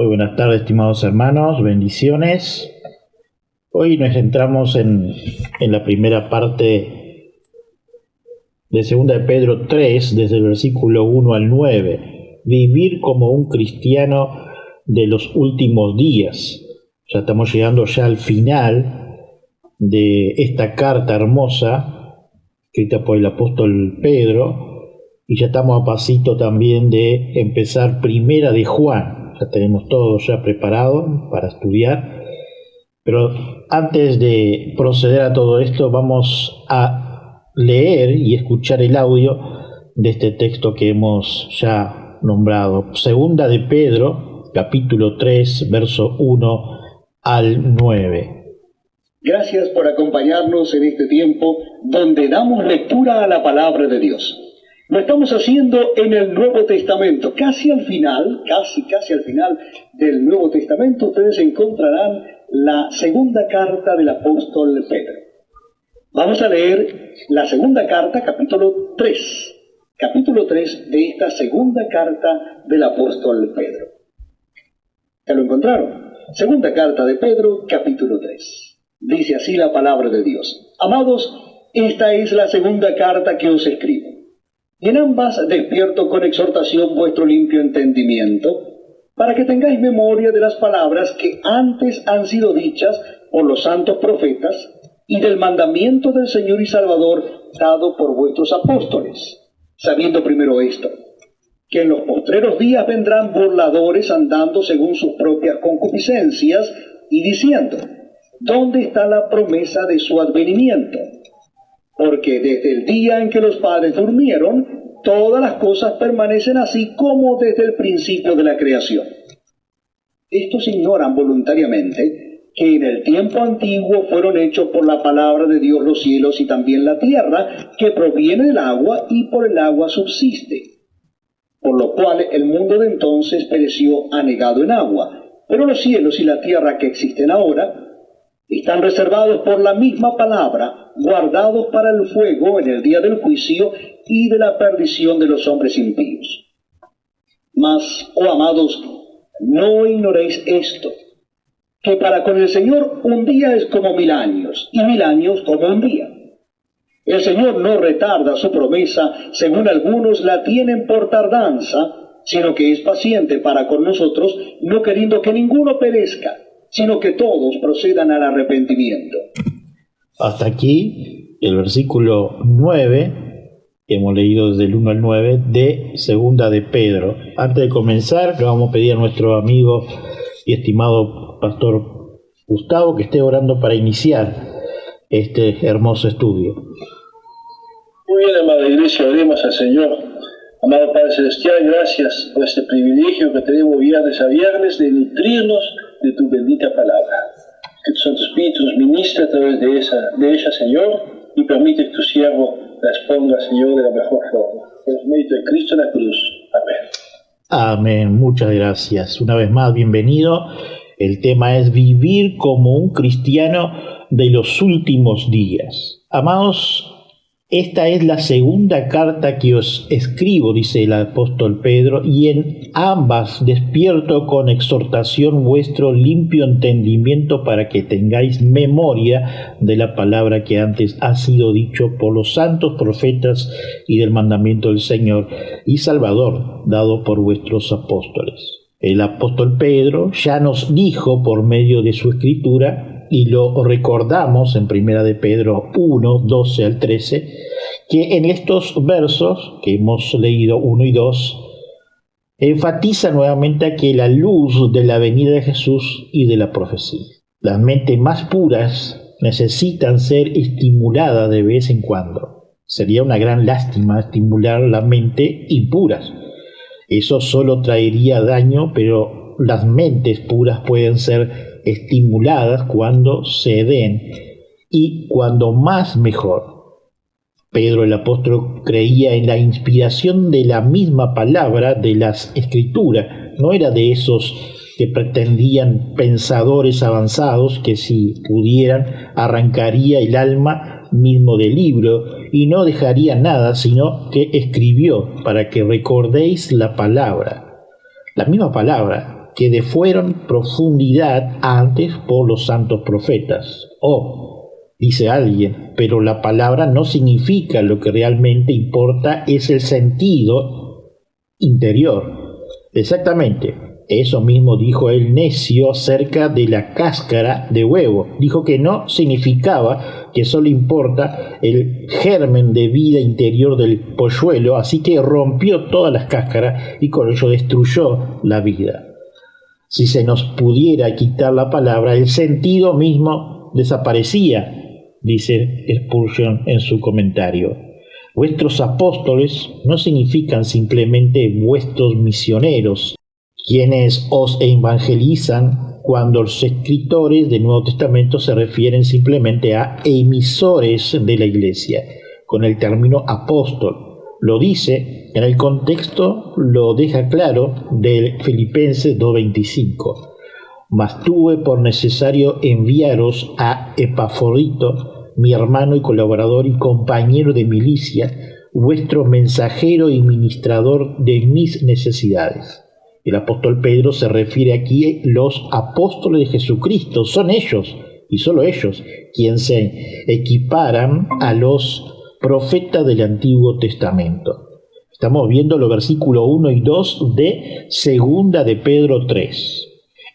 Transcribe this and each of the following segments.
Muy buenas tardes, estimados hermanos, bendiciones. Hoy nos centramos en la primera parte de 2 de Pedro 3, desde el versículo 1 al 9. Vivir como un cristiano de los últimos días. Ya estamos llegando ya al final de esta carta hermosa, escrita por el apóstol Pedro, y ya estamos a pasito también de empezar Primera de Juan. Ya tenemos todo ya preparado para estudiar. Pero antes de proceder a todo esto, vamos a leer y escuchar el audio de este texto que hemos ya nombrado. 2 de Pedro, capítulo 3, verso 1 al 9. Gracias por acompañarnos en este tiempo donde damos lectura a la palabra de Dios. Lo estamos haciendo en el Nuevo Testamento. Casi al final del Nuevo Testamento, ustedes encontrarán la segunda carta del apóstol Pedro. Vamos a leer la segunda carta, capítulo 3 de esta segunda carta del apóstol Pedro. ¿Ya lo encontraron? Segunda carta de Pedro, capítulo 3. Dice así la palabra de Dios. Amados, esta es la segunda carta que os escribo. Y en ambas despierto con exhortación vuestro limpio entendimiento, para que tengáis memoria de las palabras que antes han sido dichas por los santos profetas, y del mandamiento del Señor y Salvador dado por vuestros apóstoles, sabiendo primero esto, que en los postreros días vendrán burladores andando según sus propias concupiscencias, y diciendo, ¿dónde está la promesa de su advenimiento? Porque desde el día en que los padres durmieron, todas las cosas permanecen así como desde el principio de la creación. Estos ignoran voluntariamente que en el tiempo antiguo fueron hechos por la palabra de Dios los cielos y también la tierra, que proviene del agua y por el agua subsiste. Por lo cual el mundo de entonces pereció anegado en agua, pero los cielos y la tierra que existen ahora están reservados por la misma palabra, guardados para el fuego en el día del juicio y de la perdición de los hombres impíos. Mas, oh amados, no ignoréis esto, que para con el Señor un día es como 1000 años, y 1000 años como un día. El Señor no retarda su promesa, según algunos la tienen por tardanza, sino que es paciente para con nosotros, no queriendo que ninguno perezca, sino que todos procedan al arrepentimiento. Hasta aquí el versículo 9, que hemos leído desde el 1 al 9, de 2 de Pedro. Antes de comenzar, le vamos a pedir a nuestro amigo y estimado pastor Gustavo que esté orando para iniciar este hermoso estudio. Muy bien, amada Iglesia, oremos al Señor. Amado Padre Celestial, gracias por este privilegio que tenemos viernes a viernes de nutrirnos de tu bendita palabra. Que tu Santo Espíritu nos ministre a través de ella, Señor, y permite que tu siervo la exponga, Señor, de la mejor forma. Por el mérito de Cristo en la cruz. Amén. Amén, muchas gracias. Una vez más, bienvenido. El tema es vivir como un cristiano de los últimos días. Amados, esta es la segunda carta que os escribo, dice el apóstol Pedro, y en ambas despierto con exhortación vuestro limpio entendimiento para que tengáis memoria de la palabra que antes ha sido dicho por los santos profetas y del mandamiento del Señor y Salvador dado por vuestros apóstoles. El apóstol Pedro ya nos dijo por medio de su escritura, y lo recordamos en 1 de Pedro 1, 12 al 13, que en estos versos que hemos leído 1 y 2, enfatiza nuevamente a que la luz de la venida de Jesús y de la profecía. Las mentes más puras necesitan ser estimuladas de vez en cuando. Sería una gran lástima estimular la mente impuras. Eso solo traería daño, pero las mentes puras pueden ser estimuladas cuando se den, y cuando más mejor. Pedro el apóstol creía en la inspiración de la misma palabra de las Escrituras. No era de esos que pretendían pensadores avanzados que si pudieran arrancaría el alma mismo del libro y no dejaría nada, sino que escribió para que recordéis la palabra. La misma palabra que de fueron profundidad antes por los santos profetas. Dice alguien, pero la palabra no significa lo que realmente importa, es el sentido interior. Exactamente, eso mismo dijo el necio acerca de la cáscara de huevo. Dijo que no significaba, que solo importa el germen de vida interior del polluelo, así que rompió todas las cáscaras y con ello destruyó la vida. Si se nos pudiera quitar la palabra, el sentido mismo desaparecía, dice Spurgeon en su comentario. Vuestros apóstoles no significan simplemente vuestros misioneros, quienes os evangelizan, cuando los escritores del Nuevo Testamento se refieren simplemente a emisores de la Iglesia, con el término apóstol. Lo dice, en el contexto lo deja claro del Filipenses 2:25. Mas tuve por necesario enviaros a Epafrodito, mi hermano y colaborador y compañero de milicia, vuestro mensajero y ministrador de mis necesidades. El apóstol Pedro se refiere aquí a los apóstoles de Jesucristo. Son ellos, y solo ellos, quienes se equiparan a los profetas del Antiguo Testamento. Estamos viendo los versículos 1 y 2 de Segunda de Pedro 3.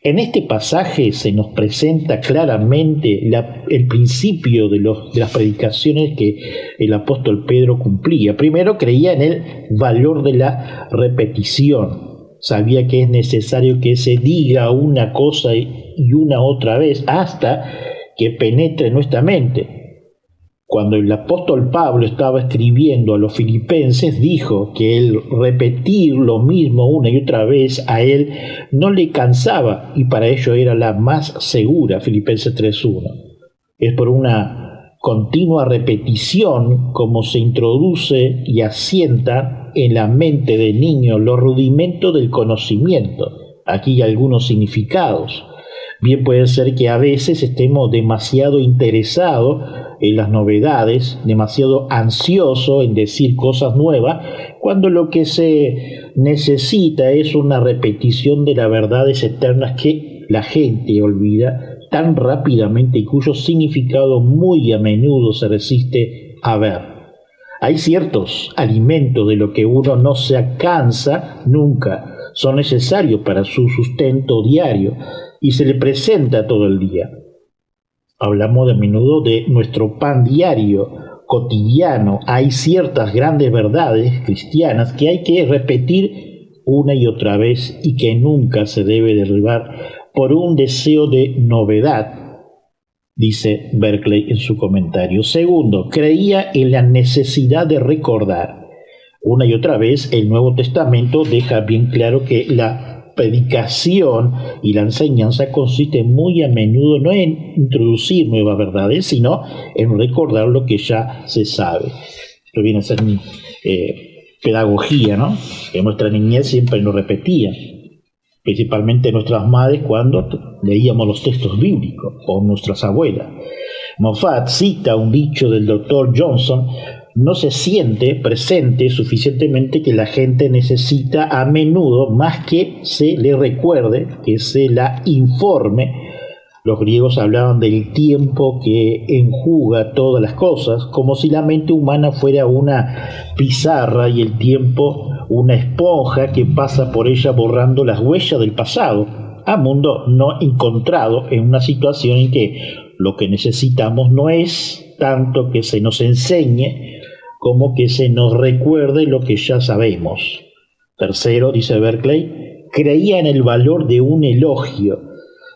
En este pasaje se nos presenta claramente el principio de las predicaciones que el apóstol Pedro cumplía. Primero, creía en el valor de la repetición. Sabía que es necesario que se diga una cosa y una otra vez hasta que penetre en nuestra mente. Cuando el apóstol Pablo estaba escribiendo a los filipenses, dijo que el repetir lo mismo una y otra vez a él no le cansaba y para ello era la más segura, Filipenses 3:1. Es por una continua repetición como se introduce y asienta en la mente del niño los rudimentos del conocimiento. Aquí hay algunos significados. Bien puede ser que a veces estemos demasiado interesados en las novedades, demasiado ansiosos en decir cosas nuevas, cuando lo que se necesita es una repetición de las verdades eternas que la gente olvida tan rápidamente y cuyo significado muy a menudo se resiste a ver. Hay ciertos alimentos de los que uno no se cansa nunca, son necesarios para su sustento diario y se le presenta todo el día. Hablamos de menudo de nuestro pan diario, cotidiano. Hay ciertas grandes verdades cristianas que hay que repetir una y otra vez y que nunca se debe derribar por un deseo de novedad, dice Berkeley en su comentario. Segundo, creía en la necesidad de recordar. Una y otra vez el Nuevo Testamento deja bien claro que la predicación y la enseñanza consiste muy a menudo no en introducir nuevas verdades, sino en recordar lo que ya se sabe. Esto viene a ser mi pedagogía, ¿no? Que nuestra niñez siempre nos repetía, principalmente nuestras madres cuando leíamos los textos bíblicos, o nuestras abuelas. Moffat cita un dicho del Dr. Johnson: no se siente presente suficientemente que la gente necesita a menudo más que se le recuerde, que se la informe. Los griegos hablaban del tiempo que enjuga todas las cosas, como si la mente humana fuera una pizarra y el tiempo una esponja que pasa por ella borrando las huellas del pasado, a mundo no encontrado en una situación en que lo que necesitamos no es tanto que se nos enseñe como que se nos recuerde lo que ya sabemos. Tercero, dice Berkeley, creía en el valor de un elogio.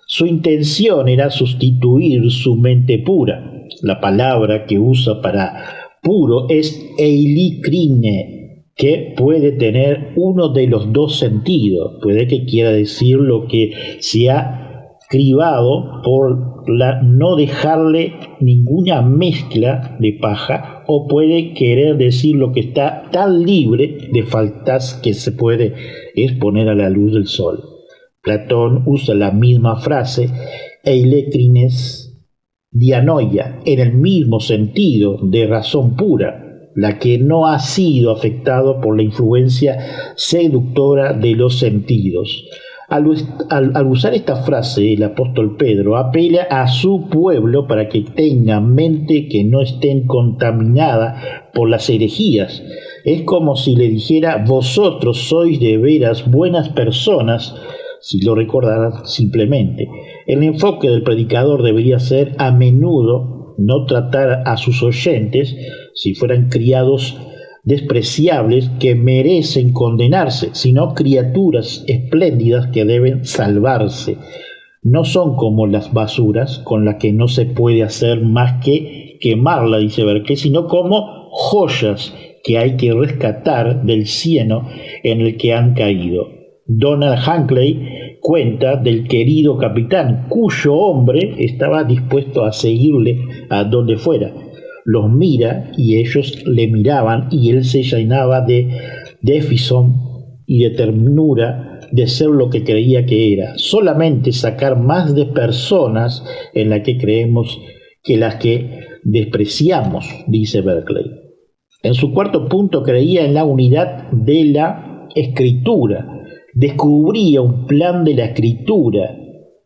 Su intención era sustituir su mente pura. La palabra que usa para puro es eilikrine, que puede tener uno de los dos sentidos. Puede que quiera decir lo que se ha cribado por no dejarle ninguna mezcla de paja, o puede querer decir lo que está tan libre de faltas que se puede exponer a la luz del sol. Platón usa la misma frase, eilekrines dianoia, en el mismo sentido de razón pura, la que no ha sido afectado por la influencia seductora de los sentidos. Al usar esta frase, el apóstol Pedro apela a su pueblo para que tengan mente que no estén contaminada por las herejías. Es como si le dijera: vosotros sois de veras buenas personas, si lo recordaran simplemente. El enfoque del predicador debería ser a menudo no tratar a sus oyentes, si fueran criados despreciables que merecen condenarse, sino criaturas espléndidas que deben salvarse. No son como las basuras con las que no se puede hacer más que quemarla, dice Berkeley, sino como joyas que hay que rescatar del cieno en el que han caído. Donald Hinckley cuenta del querido capitán, cuyo hombre estaba dispuesto a seguirle a donde fuera. Los mira y ellos le miraban, y él se llenaba de déficit y de ternura de ser lo que creía que era. Solamente sacar más de personas en las que creemos que las que despreciamos, dice Berkeley. En su cuarto punto, creía en la unidad de la Escritura. Descubría un plan de la Escritura.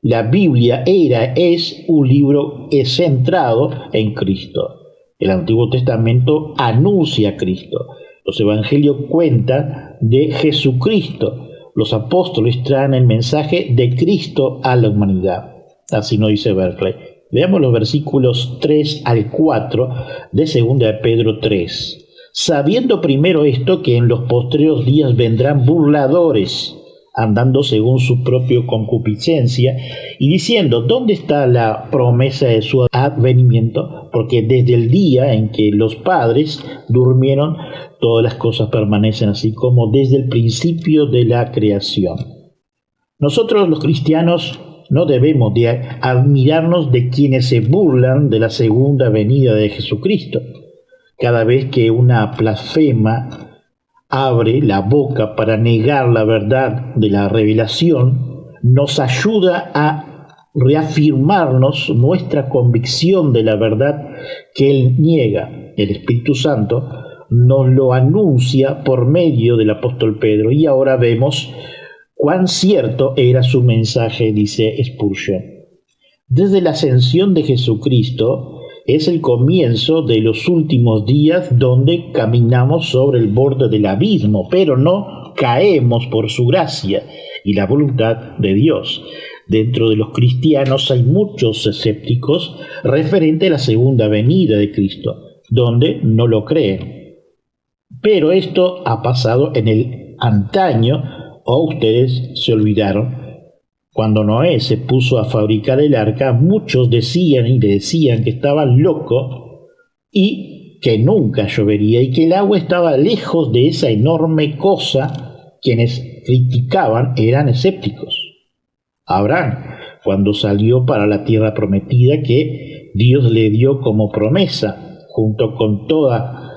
La Biblia es un libro centrado en Cristo. El Antiguo Testamento anuncia a Cristo. Los evangelios cuentan de Jesucristo. Los apóstoles traen el mensaje de Cristo a la humanidad. Así nos dice Berkeley. Veamos los versículos 3 al 4 de 2 de Pedro 3. Sabiendo primero esto, que en los postreros días vendrán burladores, andando según su propia concupiscencia, y diciendo: ¿dónde está la promesa de su advenimiento? Porque desde el día en que los padres durmieron, todas las cosas permanecen así como desde el principio de la creación. Nosotros los cristianos no debemos de admirarnos de quienes se burlan de la segunda venida de Jesucristo. Cada vez que una blasfema abre la boca para negar la verdad de la revelación, nos ayuda a reafirmarnos nuestra convicción de la verdad que él niega. El Espíritu Santo nos lo anuncia por medio del apóstol Pedro, y ahora vemos cuán cierto era su mensaje, dice Spurgeon. Desde la ascensión de Jesucristo es el comienzo de los últimos días, donde caminamos sobre el borde del abismo, pero no caemos por su gracia y la voluntad de Dios. Dentro de los cristianos hay muchos escépticos referente a la segunda venida de Cristo, donde no lo creen. Pero esto ha pasado en el antaño, o ustedes se olvidaron. Cuando Noé se puso a fabricar el arca, muchos decían y le decían que estaba loco y que nunca llovería y que el agua estaba lejos de esa enorme cosa. Quienes criticaban eran escépticos. Abraham, cuando salió para la tierra prometida que Dios le dio como promesa, junto con todas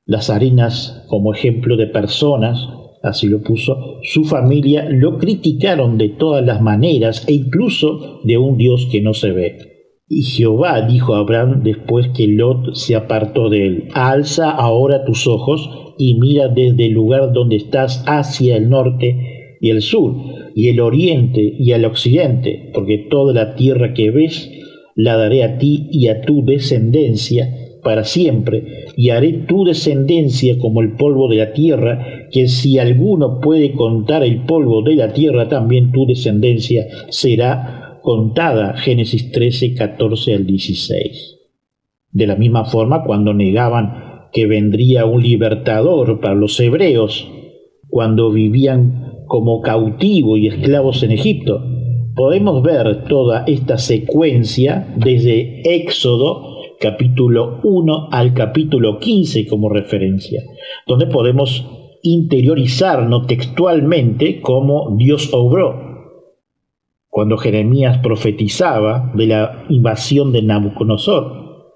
las arenas como ejemplo de personas, así lo puso, su familia lo criticaron de todas las maneras, e incluso de un Dios que no se ve. Y Jehová dijo a Abraham después que Lot se apartó de él: alza ahora tus ojos y mira desde el lugar donde estás hacia el norte y el sur, y el oriente y el occidente, porque toda la tierra que ves la daré a ti y a tu descendencia para siempre, y haré tu descendencia como el polvo de la tierra, que si alguno puede contar el polvo de la tierra, también tu descendencia será contada. Génesis 13, 14 al 16. De la misma forma, cuando negaban que vendría un libertador para los hebreos, cuando vivían como cautivos y esclavos en Egipto, podemos ver toda esta secuencia desde Éxodo capítulo 1 al capítulo 15 como referencia, donde podemos interiorizarnos textualmente cómo Dios obró. Cuando Jeremías profetizaba de la invasión de Nabucodonosor,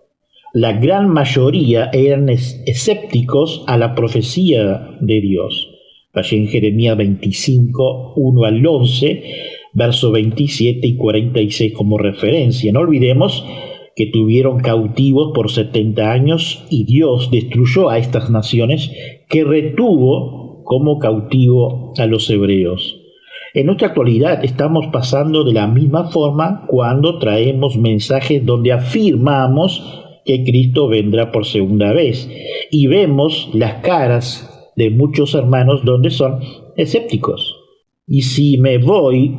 la gran mayoría eran escépticos a la profecía de Dios. Allí en Jeremías 25, 1 al 11, verso 27 y 46 como referencia. No olvidemos que tuvieron cautivos por 70 años y Dios destruyó a estas naciones que retuvo como cautivo a los hebreos. En nuestra actualidad estamos pasando de la misma forma cuando traemos mensajes donde afirmamos que Cristo vendrá por segunda vez y vemos las caras de muchos hermanos donde son escépticos. Y si me voy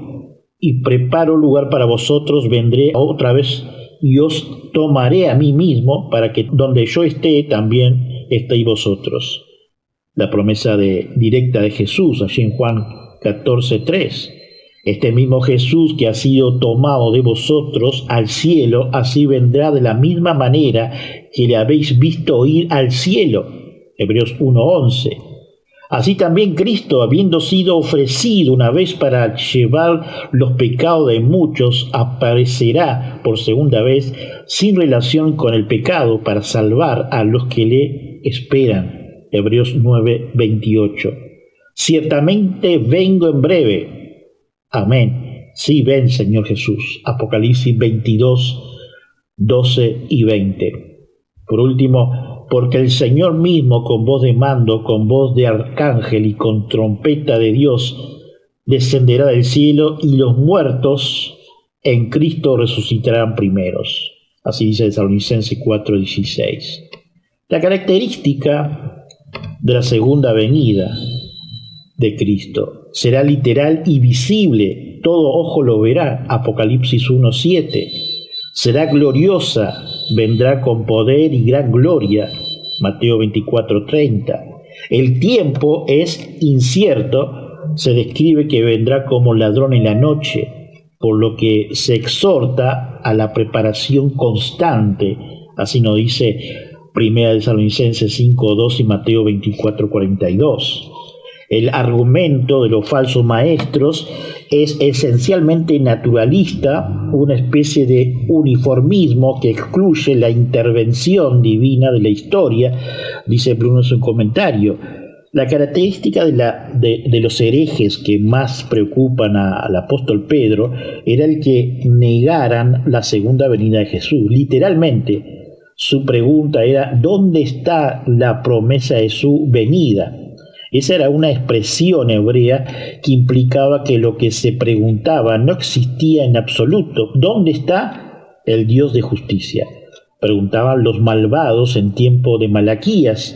y preparo lugar para vosotros, vendré otra vez y os tomaré a mí mismo para que donde yo esté también estéis vosotros. La promesa directa de Jesús allí en Juan 14:3. Este mismo Jesús que ha sido tomado de vosotros al cielo, así vendrá de la misma manera que le habéis visto ir al cielo. Hebreos 1:11. Así también Cristo, habiendo sido ofrecido una vez para llevar los pecados de muchos, aparecerá por segunda vez sin relación con el pecado para salvar a los que le esperan. Hebreos 9:28. Ciertamente vengo en breve. Amén. Sí, ven, Señor Jesús. Apocalipsis 22:12 y 20. Por último, porque el Señor mismo con voz de mando, con voz de arcángel y con trompeta de Dios, descenderá del cielo y los muertos en Cristo resucitarán primeros. Así dice Tesalonicenses 4:16. La característica de la segunda venida de Cristo será literal y visible, todo ojo lo verá, Apocalipsis 1:7. Será gloriosa, vendrá con poder y gran gloria, Mateo 24:30. El tiempo es incierto, se describe que vendrá como ladrón en la noche, por lo que se exhorta a la preparación constante, así nos dice 1 Tesalonicenses 5:2 y Mateo 24:42. El argumento de los falsos maestros es esencialmente naturalista, una especie de uniformismo que excluye la intervención divina de la historia, dice Bruno en su comentario. La característica de los herejes que más preocupan al apóstol Pedro era el que negaran la segunda venida de Jesús. Literalmente, su pregunta era: ¿dónde está la promesa de su venida? Esa era una expresión hebrea que implicaba que lo que se preguntaba no existía en absoluto. ¿Dónde está el Dios de justicia? Preguntaban los malvados en tiempo de Malaquías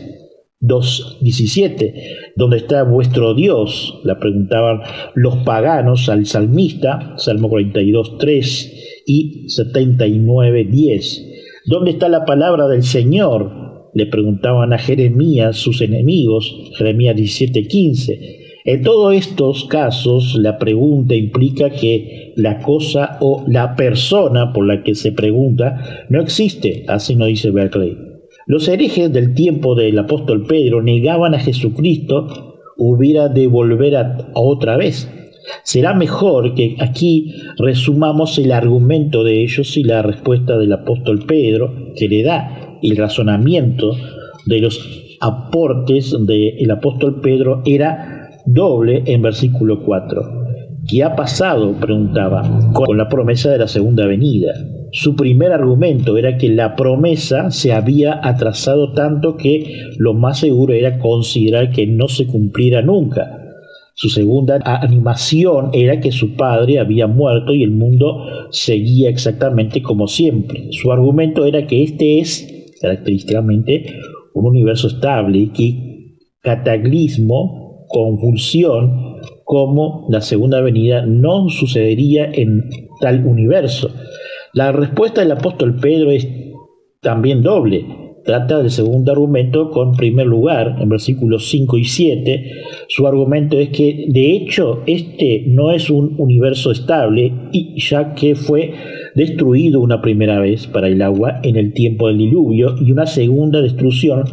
2:17. ¿Dónde está vuestro Dios? La preguntaban los paganos al salmista, Salmo 42:3 y 79:10. ¿Dónde está la palabra del Señor? Le preguntaban a Jeremías sus enemigos, Jeremías 17:15. En todos estos casos, la pregunta implica que la cosa o la persona por la que se pregunta no existe, así nos dice Berkeley. Los herejes del tiempo del apóstol Pedro negaban a Jesucristo, hubiera de volver a otra vez. Será mejor que aquí resumamos el argumento de ellos y la respuesta del apóstol Pedro que le da. El razonamiento de los aportes del apóstol Pedro era doble en versículo 4. ¿Qué ha pasado?, preguntaba, con la promesa de la segunda venida. Su primer argumento era que la promesa se había atrasado tanto que lo más seguro era considerar que no se cumpliera nunca. Su segunda animación era que su padre había muerto y el mundo seguía exactamente como siempre. Su argumento era que este es característicamente un universo estable y que cataclismo, convulsión, como la segunda venida no sucedería en tal universo. La respuesta del apóstol Pedro es también doble. Trata del segundo argumento con primer lugar, en versículos 5 y 7. Su argumento es que, de hecho, este no es un universo estable, y ya que fue destruido una primera vez para el agua en el tiempo del diluvio y una segunda destrucción,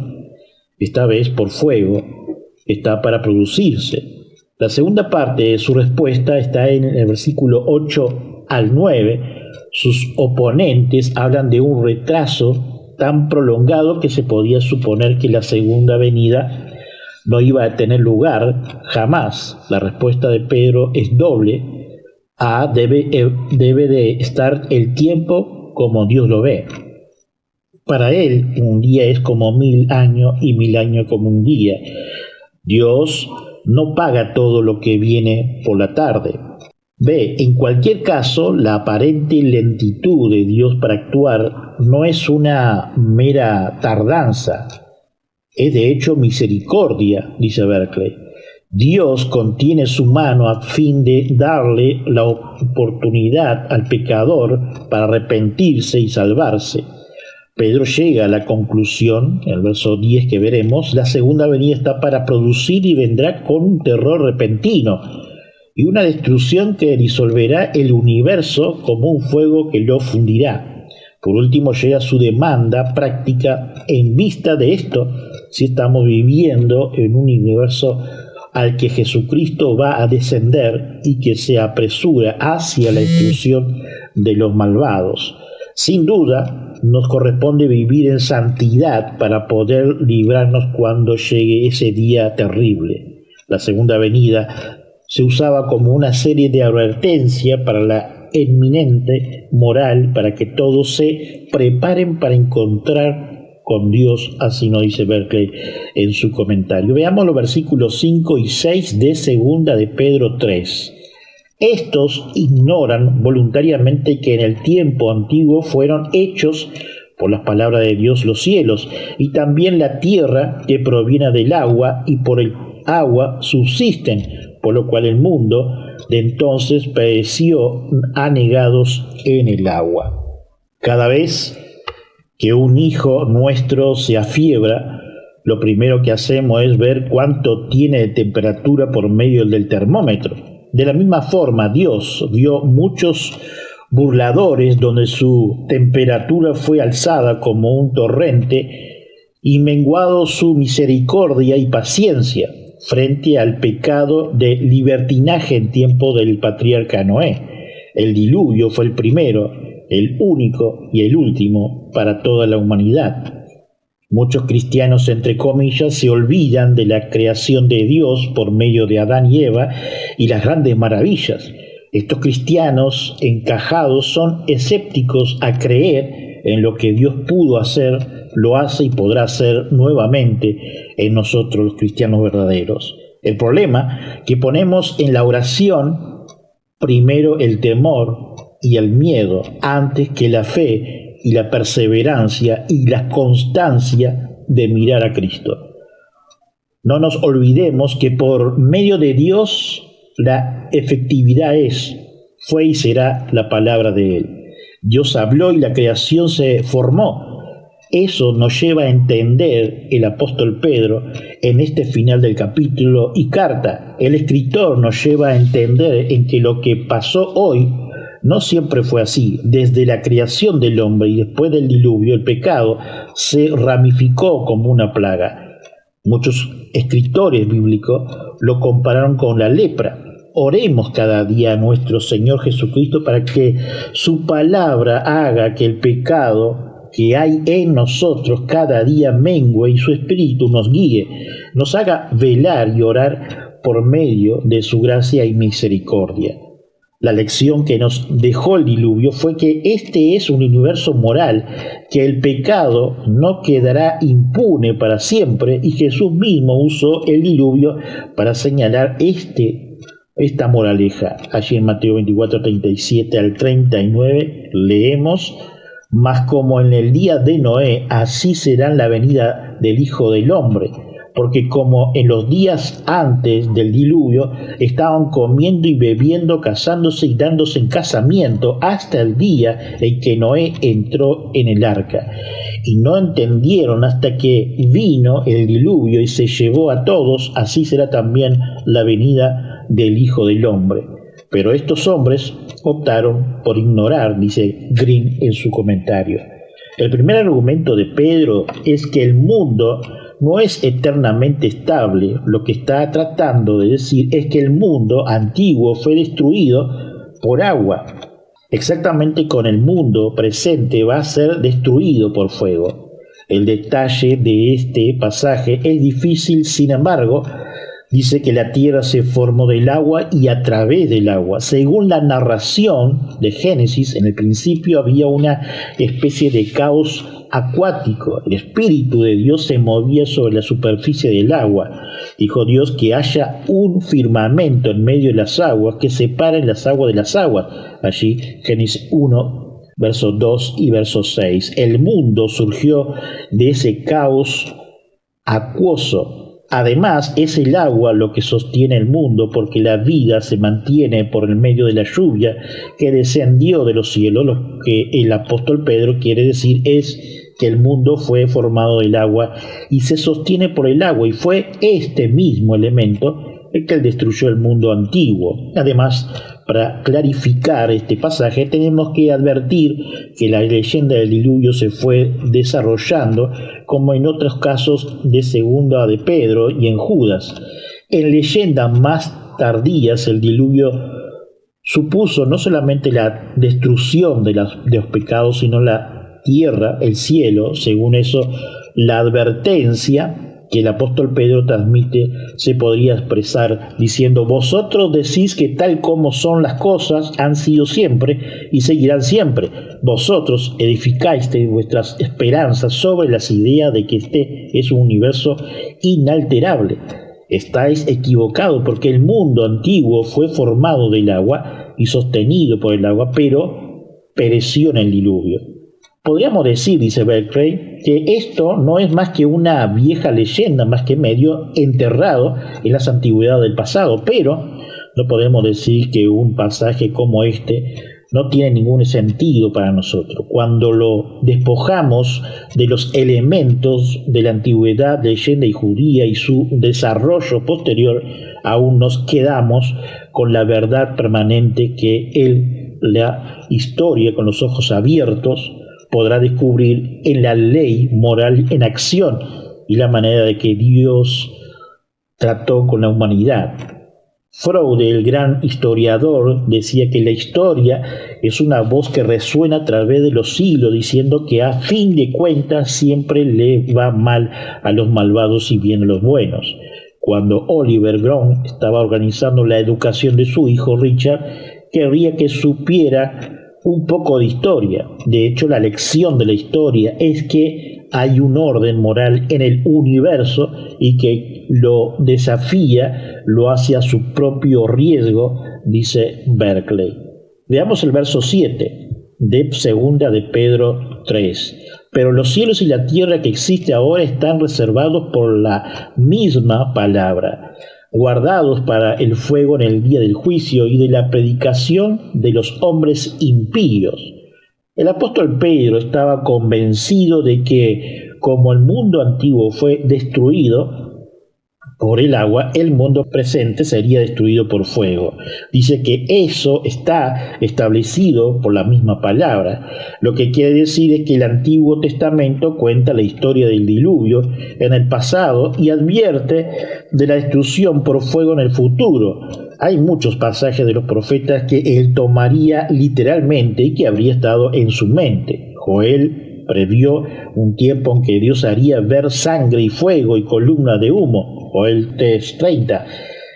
esta vez por fuego, está para producirse. La segunda parte de su respuesta está en el versículo 8 al 9. Sus oponentes hablan de un retraso tan prolongado que se podía suponer que la segunda venida no iba a tener lugar jamás. La respuesta de Pedro es doble. Debe de estar el tiempo como Dios lo ve. Para él, un día es como 1000 años y 1000 años como un día. Dios no paga todo lo que viene por la tarde. B. En cualquier caso, la aparente lentitud de Dios para actuar no es una mera tardanza, es de hecho misericordia, dice Berkeley. Dios contiene su mano a fin de darle la oportunidad al pecador para arrepentirse y salvarse. Pedro llega a la conclusión, en el verso 10 que veremos, la segunda venida está para producir y vendrá con un terror repentino y una destrucción que disolverá el universo como un fuego que lo fundirá. Por último llega su demanda práctica en vista de esto, si estamos viviendo en un universo al que Jesucristo va a descender y que se apresura hacia la destrucción de los malvados. Sin duda, nos corresponde vivir en santidad para poder librarnos cuando llegue ese día terrible. La segunda venida se usaba como una serie de advertencia para la eminente moral, para que todos se preparen para encontrar con Dios, así nos dice Berkeley en su comentario. Veamos los versículos 5 y 6 de segunda de Pedro 3. Estos ignoran voluntariamente que en el tiempo antiguo fueron hechos por las palabras de Dios los cielos, y también la tierra que proviene del agua, y por el agua subsisten, por lo cual el mundo de entonces pereció anegados en el agua. Cada vez que un hijo nuestro se afiebra, lo primero que hacemos es ver cuánto tiene de temperatura por medio del termómetro. De la misma forma, Dios vio muchos burladores donde su temperatura fue alzada como un torrente y menguado su misericordia y paciencia frente al pecado de libertinaje en tiempo del patriarca Noé. El diluvio fue el primero, el único y el último para toda la humanidad. Muchos cristianos, entre comillas, se olvidan de la creación de Dios por medio de Adán y Eva y las grandes maravillas. Estos cristianos encajados son escépticos a creer en lo que Dios pudo hacer, lo hace y podrá hacer nuevamente en nosotros los cristianos verdaderos. El problema que ponemos en la oración, primero el temor y el miedo, antes que la fe y la perseverancia y la constancia de mirar a Cristo. No nos olvidemos que por medio de Dios la efectividad fue y será la palabra de Él. Dios habló y la creación se formó. Eso nos lleva a entender el apóstol Pedro en este final del capítulo y carta. El escritor nos lleva a entender en que lo que pasó hoy no siempre fue así. Desde la creación del hombre y después del diluvio, el pecado se ramificó como una plaga. Muchos escritores bíblicos lo compararon con la lepra. Oremos cada día a nuestro Señor Jesucristo para que su palabra haga que el pecado que hay en nosotros cada día mengue y su espíritu nos guíe, nos haga velar y orar por medio de su gracia y misericordia. La lección que nos dejó el diluvio fue que este es un universo moral, que el pecado no quedará impune para siempre, y Jesús mismo usó el diluvio para señalar esta moraleja. Allí en Mateo 24, 37 al 39 leemos: mas como en el día de Noé, así será la venida del Hijo del Hombre. Porque como en los días antes del diluvio estaban comiendo y bebiendo, casándose y dándose en casamiento, hasta el día en que Noé entró en el arca. Y no entendieron hasta que vino el diluvio y se llevó a todos, así será también la venida del Hijo del Hombre. Pero estos hombres optaron por ignorar, dice Green en su comentario. El primer argumento de Pedro es que el mundo no es eternamente estable. Lo que está tratando de decir es que el mundo antiguo fue destruido por agua. Exactamente con el mundo presente va a ser destruido por fuego. El detalle de este pasaje es difícil, sin embargo, dice que la tierra se formó del agua y a través del agua. Según la narración de Génesis, en el principio había una especie de caos acuático. El Espíritu de Dios se movía sobre la superficie del agua. Dijo Dios que haya un firmamento en medio de las aguas que separen las aguas de las aguas. Allí Génesis 1, versos 2 y verso 6. El mundo surgió de ese caos acuoso. Además, es el agua lo que sostiene el mundo, porque la vida se mantiene por el medio de la lluvia que descendió de los cielos. Lo que el apóstol Pedro quiere decir es que el mundo fue formado del agua y se sostiene por el agua, y fue este mismo elemento el que destruyó el mundo antiguo. Además, para clarificar este pasaje tenemos que advertir que la leyenda del diluvio se fue desarrollando como en otros casos de Segunda de Pedro y en Judas. En leyendas más tardías el diluvio supuso no solamente la destrucción de los pecados, sino la tierra, el cielo. Según eso, la advertencia que el apóstol Pedro transmite se podría expresar diciendo: vosotros decís que tal como son las cosas han sido siempre y seguirán siempre. Vosotros edificáis vuestras esperanzas sobre las ideas de que este es un universo inalterable. Estáis equivocados, porque el mundo antiguo fue formado del agua y sostenido por el agua, pero pereció en el diluvio. Podríamos decir, dice Berkeley, que esto no es más que una vieja leyenda, más que medio enterrado en las antigüedades del pasado, pero no podemos decir que un pasaje como este no tiene ningún sentido para nosotros. Cuando lo despojamos de los elementos de la antigüedad, leyenda y judía y su desarrollo posterior, aún nos quedamos con la verdad permanente que la historia con los ojos abiertos podrá descubrir en la ley moral en acción y la manera de que Dios trató con la humanidad. Freud, el gran historiador, decía que la historia es una voz que resuena a través de los siglos, diciendo que a fin de cuentas siempre le va mal a los malvados y bien a los buenos. Cuando Oliver Cromwell estaba organizando la educación de su hijo Richard, querría que supiera un poco de historia. De hecho, la lección de la historia es que hay un orden moral en el universo y que lo desafía, lo hace a su propio riesgo, dice Berkeley. Veamos el verso 7 de Segunda de Pedro 3. Pero los cielos y la tierra que existe ahora están reservados por la misma palabra, guardados para el fuego en el día del juicio y de la predicación de los hombres impíos. El apóstol Pedro estaba convencido de que, como el mundo antiguo fue destruido por el agua, el mundo presente sería destruido por fuego. Dice que eso está establecido por la misma palabra. Lo que quiere decir es que el Antiguo Testamento cuenta la historia del diluvio en el pasado y advierte de la destrucción por fuego en el futuro. Hay muchos pasajes de los profetas que él tomaría literalmente y que habría estado en su mente. Joel previó un tiempo en que Dios haría ver sangre y fuego y columna de humo. Joel 3:30.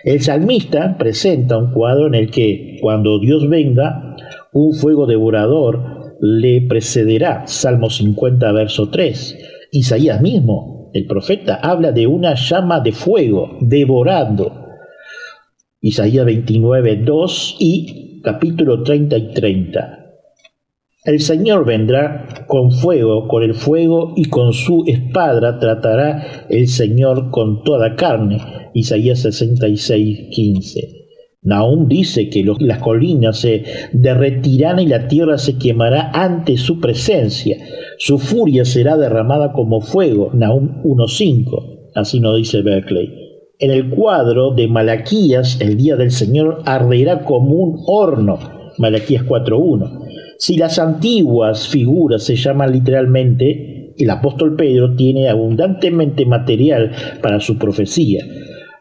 El salmista presenta un cuadro en el que, cuando Dios venga, un fuego devorador le precederá. Salmo 50, verso 3. Isaías mismo, el profeta, habla de una llama de fuego devorando. Isaías 29, 2 y capítulo 30 y 30. El Señor vendrá con fuego, con el fuego y con su espada tratará el Señor con toda carne. Isaías 66, 15. Nahum dice que las colinas se derretirán y la tierra se quemará ante su presencia. Su furia será derramada como fuego. Nahum 1:5. Así nos dice Berkeley. En el cuadro de Malaquías, el día del Señor arderá como un horno. Malaquías 4:1. Si las antiguas figuras se llaman literalmente, el apóstol Pedro tiene abundantemente material para su profecía.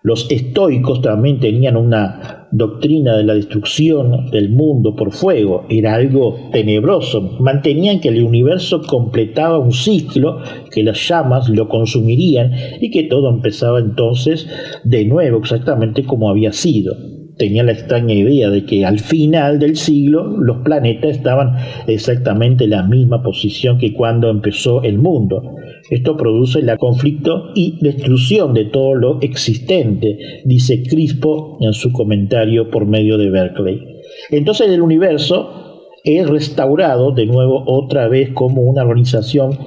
Los estoicos también tenían una doctrina de la destrucción del mundo por fuego. Era algo tenebroso. Mantenían que el universo completaba un ciclo, que las llamas lo consumirían y que todo empezaba entonces de nuevo exactamente como había sido. tenía la extraña idea de que al final del siglo los planetas estaban exactamente en la misma posición que cuando empezó el mundo. Esto produce el conflicto y destrucción de todo lo existente, dice Crispo en su comentario por medio de Berkeley. Entonces el universo es restaurado de nuevo otra vez como una organización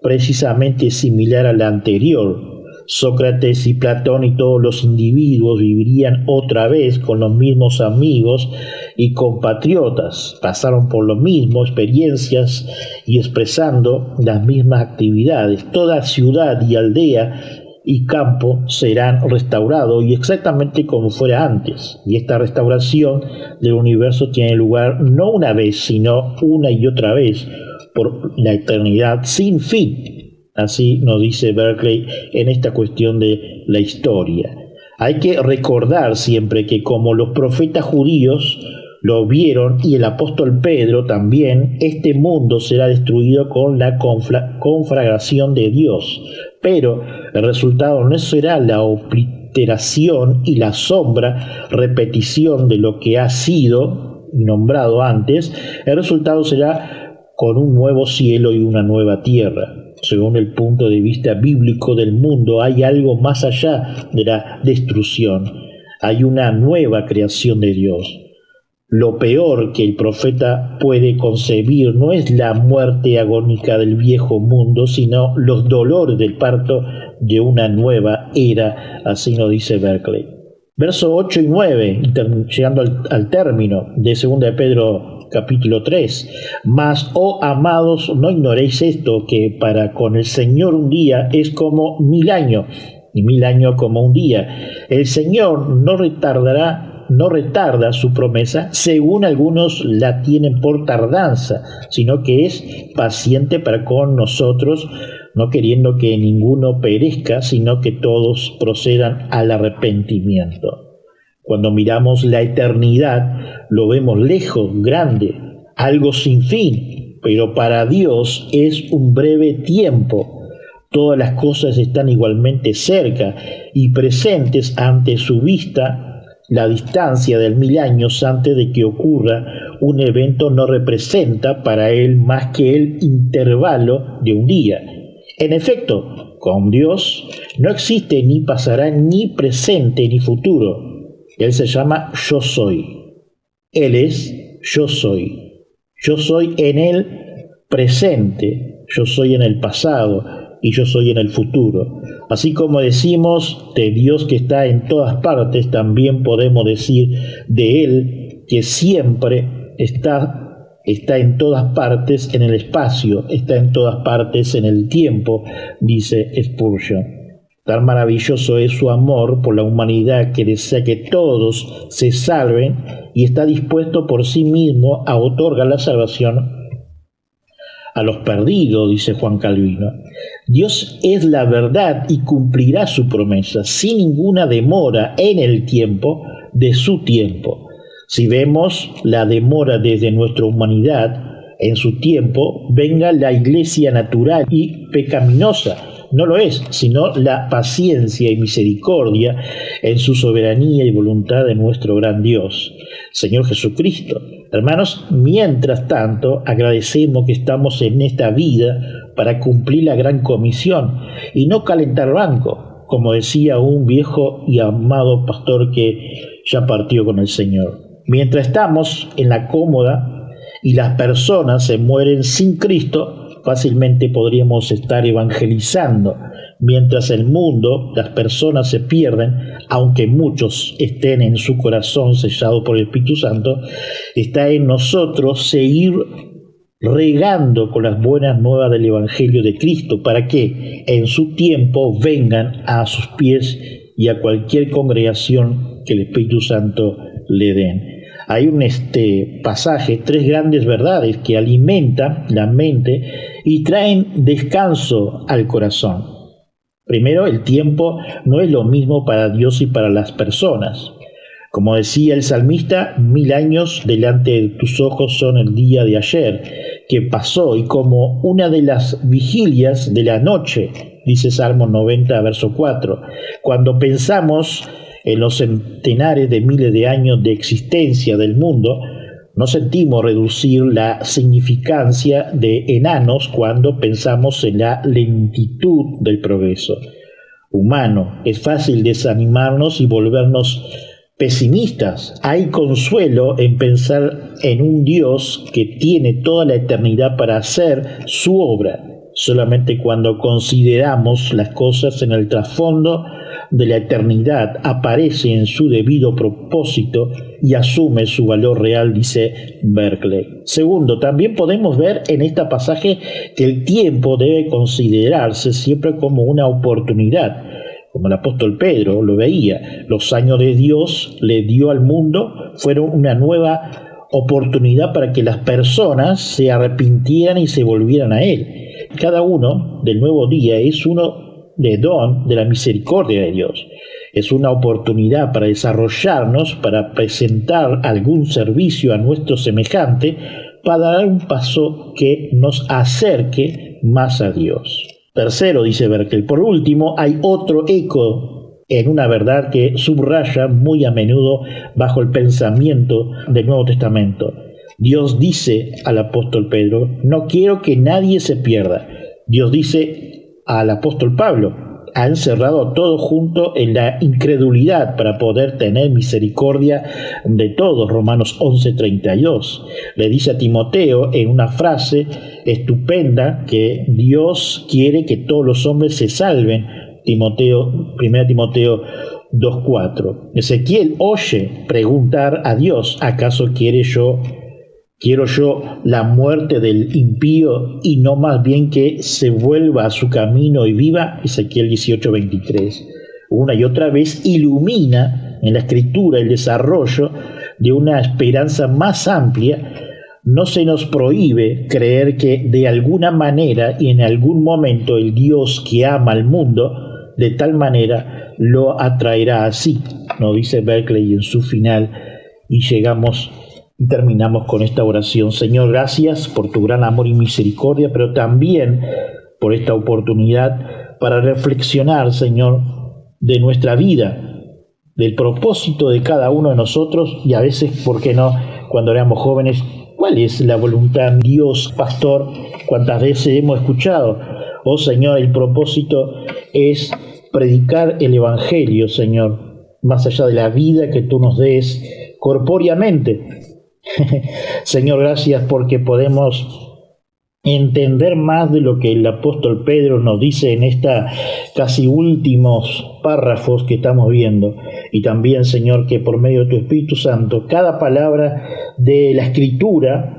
precisamente similar a la anterior. Sócrates y Platón y todos los individuos vivirían otra vez con los mismos amigos y compatriotas, pasaron por lo mismo, experiencias y expresando las mismas actividades. Toda ciudad y aldea y campo serán restaurados y exactamente como fuera antes. Y esta restauración del universo tiene lugar no una vez, sino una y otra vez por la eternidad sin fin. Así nos dice Berkeley en esta cuestión de la historia. Hay que recordar siempre que como los profetas judíos lo vieron y el apóstol Pedro también, este mundo será destruido con la conflagración de Dios. Pero el resultado no será la obliteración y la sombra repetición de lo que ha sido nombrado antes. El resultado será con un nuevo cielo y una nueva tierra. Según el punto de vista bíblico del mundo, hay algo más allá de la destrucción. Hay una nueva creación de Dios. Lo peor que el profeta puede concebir no es la muerte agónica del viejo mundo, sino los dolores del parto de una nueva era, así nos dice Berkeley. Versos 8 y 9, llegando al término de 2 de Pedro capítulo 3. Mas, oh amados, no ignoréis esto, que para con el Señor un día es como 1000 años, y 1000 años como un día. El Señor no retarda su promesa, según algunos la tienen por tardanza, sino que es paciente para con nosotros, no queriendo que ninguno perezca, sino que todos procedan al arrepentimiento. Cuando miramos la eternidad, lo vemos lejos, grande, algo sin fin, pero para Dios es un breve tiempo. Todas las cosas están igualmente cerca y presentes ante su vista. La distancia de 1000 años antes de que ocurra un evento no representa para él más que el intervalo de un día. En efecto, con Dios no existe ni pasará ni presente ni futuro. Él se llama Yo Soy. Él es Yo Soy. Yo soy en el presente, yo soy en el pasado y yo soy en el futuro. Así como decimos de Dios que está en todas partes, también podemos decir de Él que siempre está en todas partes en el espacio, está en todas partes en el tiempo, dice Spurgeon. Tan maravilloso es su amor por la humanidad que desea que todos se salven y está dispuesto por sí mismo a otorgar la salvación a los perdidos, dice Juan Calvino. Dios es la verdad y cumplirá su promesa sin ninguna demora en el tiempo de su tiempo. Si vemos la demora desde nuestra humanidad, en su tiempo venga la iglesia natural y pecaminosa. No lo es, sino la paciencia y misericordia en su soberanía y voluntad de nuestro gran Dios, Señor Jesucristo. Hermanos, mientras tanto, agradecemos que estamos en esta vida para cumplir la gran comisión y no calentar banco, como decía un viejo y amado pastor que ya partió con el Señor. Mientras estamos en la cómoda y las personas se mueren sin Cristo, fácilmente podríamos estar evangelizando. Mientras el mundo, las personas se pierden, aunque muchos estén en su corazón sellados por el Espíritu Santo, está en nosotros seguir regando con las buenas nuevas del Evangelio de Cristo, para que en su tiempo vengan a sus pies y a cualquier congregación que el Espíritu Santo le den. Hay un pasaje, 3 grandes verdades que alimentan la mente y traen descanso al corazón. Primero, el tiempo no es lo mismo para Dios y para las personas. Como decía el salmista, 1000 años delante de tus ojos son el día de ayer, que pasó, y como una de las vigilias de la noche, dice Salmo 90, verso 4. Cuando pensamos En los centenares de miles de años de existencia del mundo, no sentimos reducir la significancia de enanos cuando pensamos en la lentitud del progreso humano. Es fácil desanimarnos y volvernos pesimistas. Hay consuelo en pensar en un Dios que tiene toda la eternidad para hacer su obra. Solamente cuando consideramos las cosas en el trasfondo de la eternidad aparece en su debido propósito y asume su valor real, dice Berkeley. Segundo, también podemos ver en este pasaje que el tiempo debe considerarse siempre como una oportunidad. Como el apóstol Pedro lo veía, los años de Dios le dio al mundo fueron una nueva oportunidad para que las personas se arrepintieran y se volvieran a Él. Cada uno del nuevo día es uno de don de la misericordia de Dios. Es una oportunidad para desarrollarnos, para presentar algún servicio a nuestro semejante, para dar un paso que nos acerque más a Dios. Tercero, dice Berkeley, por último, hay otro eco en una verdad que subraya muy a menudo bajo el pensamiento del Nuevo Testamento. Dios dice al apóstol Pedro, no quiero que nadie se pierda. Dios dice al apóstol Pablo, ha encerrado a todos junto en la incredulidad para poder tener misericordia de todos. Romanos 11:32. Le dice a Timoteo en una frase estupenda que Dios quiere que todos los hombres se salven. 1 Timoteo 2:4. Ezequiel oye preguntar a Dios, ¿acaso quiero yo la muerte del impío y no más bien que se vuelva a su camino y viva? Ezequiel 18:23. Una y otra vez ilumina en la escritura el desarrollo de una esperanza más amplia. No se nos prohíbe creer que de alguna manera y en algún momento el Dios que ama al mundo de tal manera lo atraerá así, nos dice Berkeley en su final, y llegamos y terminamos con esta oración. Señor, gracias por tu gran amor y misericordia, pero también por esta oportunidad para reflexionar, Señor, de nuestra vida, del propósito de cada uno de nosotros y a veces, ¿por qué no?, cuando éramos jóvenes, ¿cuál es la voluntad de Dios, pastor? ¿Cuántas veces hemos escuchado? Oh Señor, el propósito es predicar el Evangelio, Señor, más allá de la vida que tú nos des corpóreamente. Señor, gracias porque podemos entender más de lo que el apóstol Pedro nos dice en esta casi últimos párrafos que estamos viendo, y también, Señor, que por medio de tu Espíritu Santo cada palabra de la Escritura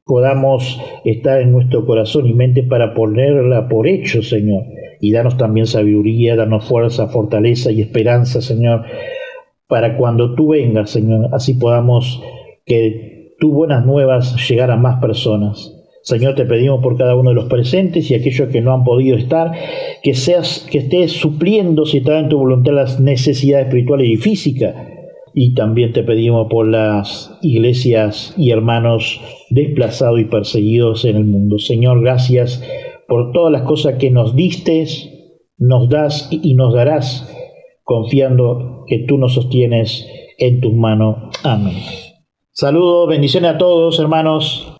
podamos estar en nuestro corazón y mente para ponerla por hecho, Señor, y danos también sabiduría, danos fuerza, fortaleza y esperanza, Señor, para cuando tú vengas, Señor, así podamos que tus buenas nuevas llegar a más personas. Señor, te pedimos por cada uno de los presentes y aquellos que no han podido estar, que estés supliendo, si está en tu voluntad, las necesidades espirituales y físicas. Y también te pedimos por las iglesias y hermanos desplazados y perseguidos en el mundo. Señor, gracias por todas las cosas que nos diste, nos das y nos darás, confiando que tú nos sostienes en tus manos. Amén. Saludos, bendiciones a todos, hermanos.